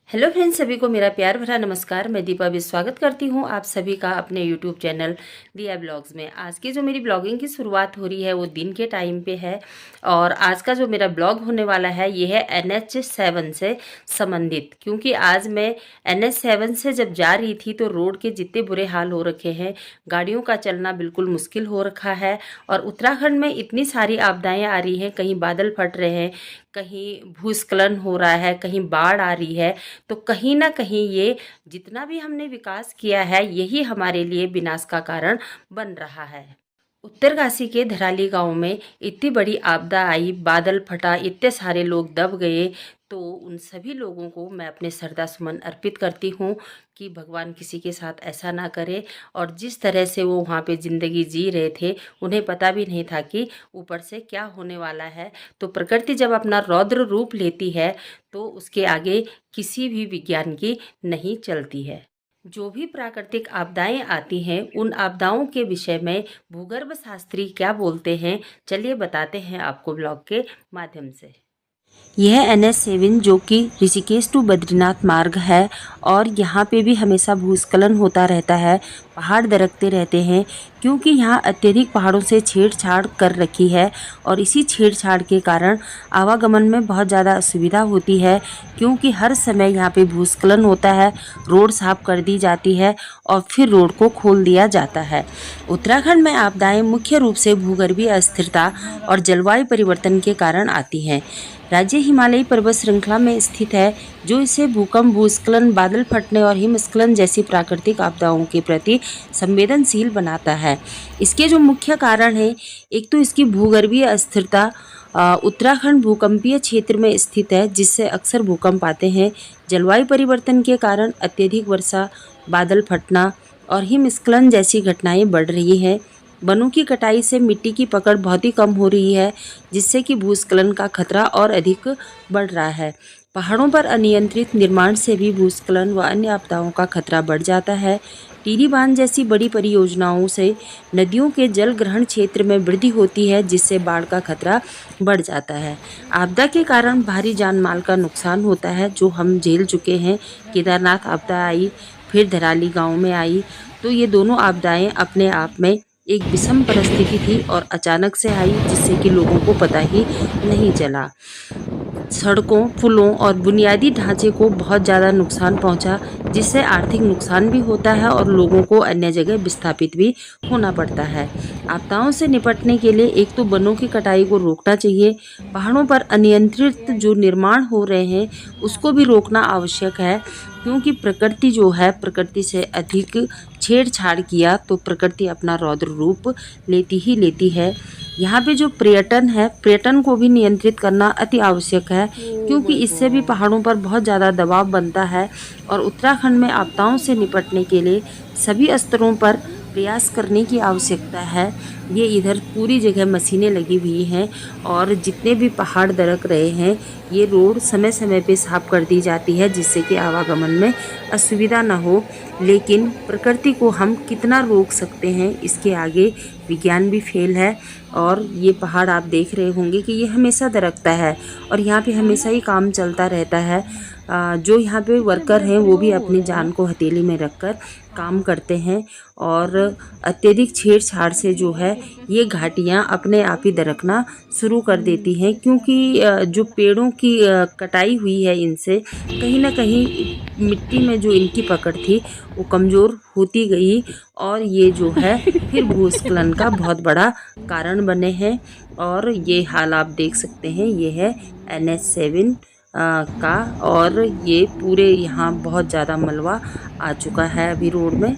Hello friends, सभी को मेरा प्यार भरा नमस्कार। मैं दीपा भी स्वागत करती हूँ आप सभी का अपने यूट्यूब चैनल दिया ब्लॉग्स में। आज की जो मेरी ब्लॉगिंग की शुरुआत हो रही है वो दिन के टाइम पे है और आज का जो मेरा ब्लॉग होने वाला है ये है NH7 से संबंधित। क्योंकि आज मैं NH7 से जब जा रही थी तो रोड के जितने बुरे हाल हो रखे हैं, गाड़ियों का चलना बिल्कुल मुश्किल हो रखा है और उत्तराखंड में इतनी सारी आपदाएँ आ रही हैं। कहीं बादल फट रहे हैं, कहीं भूस्खलन हो रहा है, कहीं बाढ़ आ रही है। तो कहीं ना कहीं ये जितना भी हमने विकास किया है यही हमारे लिए विनाश का कारण बन रहा है। उत्तरकाशी के धराली गांव में इतनी बड़ी आपदा आई, बादल फटा, इतने सारे लोग दब गए। तो उन सभी लोगों को मैं अपने श्रद्धा सुमन अर्पित करती हूँ कि भगवान किसी के साथ ऐसा ना करे। और जिस तरह से वो वहाँ पे ज़िंदगी जी रहे थे, उन्हें पता भी नहीं था कि ऊपर से क्या होने वाला है। तो प्रकृति जब अपना रौद्र रूप लेती है तो उसके आगे किसी भी विज्ञान की नहीं चलती है। जो भी प्राकृतिक आपदाएं आती हैं उन आपदाओं के विषय में भूगर्भ शास्त्री क्या बोलते हैं, चलिए बताते हैं आपको ब्लॉग के माध्यम से। यह NH7 जो कि ऋषिकेश टू बद्रीनाथ मार्ग है और यहाँ पे भी हमेशा भूस्खलन होता रहता है, पहाड़ दरकते रहते हैं क्योंकि यहाँ अत्यधिक पहाड़ों से छेड़छाड़ कर रखी है और इसी छेड़छाड़ के कारण आवागमन में बहुत ज़्यादा असुविधा होती है। क्योंकि हर समय यहाँ पे भूस्खलन होता है, रोड साफ कर दी जाती है और फिर रोड को खोल दिया जाता है। उत्तराखंड में आपदाएं मुख्य रूप से भूगर्भीय अस्थिरता और जलवायु परिवर्तन के कारण आती हैं। राज्य हिमालयी पर्वत श्रृंखला में स्थित है जो इसे भूकंप, भूस्खलन, बादल फटने और हिमस्खलन जैसी प्राकृतिक आपदाओं के प्रति संवेदनशील बनाता है। इसके जो मुख्य कारण हैं, एक तो इसकी भूगर्भीय अस्थिरता। उत्तराखंड भूकंपीय क्षेत्र में स्थित है जिससे अक्सर भूकंप आते हैं। जलवायु परिवर्तन के कारण अत्यधिक वर्षा, बादल फटना और हिमस्खलन जैसी घटनाएं बढ़ रही हैं। वनों की कटाई से मिट्टी की पकड़ बहुत ही कम हो रही है जिससे कि भूस्खलन का खतरा और अधिक बढ़ रहा है। पहाड़ों पर अनियंत्रित निर्माण से भी भूस्खलन व अन्य आपदाओं का खतरा बढ़ जाता है। टिहरी बांध जैसी बड़ी परियोजनाओं से नदियों के जल ग्रहण क्षेत्र में वृद्धि होती है जिससे बाढ़ का खतरा बढ़ जाता है। आपदा के कारण भारी जान माल का नुकसान होता है जो हम झेल चुके हैं। केदारनाथ आपदा आई, फिर धराली गांव में आई, तो ये दोनों आपदाएं अपने आप में एक विषम परिस्थिति थी और अचानक से आई जिससे कि लोगों को पता ही नहीं चला। सड़कों, पुलों और बुनियादी ढांचे को बहुत ज़्यादा नुकसान पहुंचा जिससे आर्थिक नुकसान भी होता है और लोगों को अन्य जगह विस्थापित भी होना पड़ता है। आपदाओं से निपटने के लिए एक तो वनों की कटाई को रोकना चाहिए, पहाड़ों पर अनियंत्रित जो निर्माण हो रहे हैं उसको भी रोकना आवश्यक है। क्योंकि प्रकृति जो है, प्रकृति से अधिक छेड़छाड़ किया तो प्रकृति अपना रौद्र रूप लेती ही लेती है। यहाँ पे जो पर्यटन है, पर्यटन को भी नियंत्रित करना अति आवश्यक है क्योंकि इससे भी पहाड़ों पर बहुत ज़्यादा दबाव बनता है। और उत्तराखंड में आपदाओं से निपटने के लिए सभी स्तरों पर प्रयास करने की आवश्यकता है। ये इधर पूरी जगह मशीनें लगी हुई हैं और जितने भी पहाड़ दरक रहे हैं ये रोड समय समय पे साफ कर दी जाती है जिससे कि आवागमन में असुविधा ना हो। लेकिन प्रकृति को हम कितना रोक सकते हैं, इसके आगे विज्ञान भी फेल है। और ये पहाड़ आप देख रहे होंगे कि ये हमेशा दरकता है और यहाँ पे हमेशा ही काम चलता रहता है। जो यहाँ पे वर्कर हैं वो भी अपनी जान को हथेली में रखकर काम करते हैं और अत्यधिक छेड़छाड़ से जो है ये घाटियाँ अपने आप ही दरकना शुरू कर देती हैं। क्योंकि जो पेड़ों की कटाई हुई है इनसे कहीं ना कहीं मिट्टी में जो इनकी पकड़ थी वो कमज़ोर होती गई और ये जो है फिर भूस्खलन का बहुत बड़ा कारण बने हैं। और ये हाल आप देख सकते हैं, ये है NH7 का और ये पूरे यहाँ बहुत ज़्यादा मलबा आ चुका है अभी रोड में।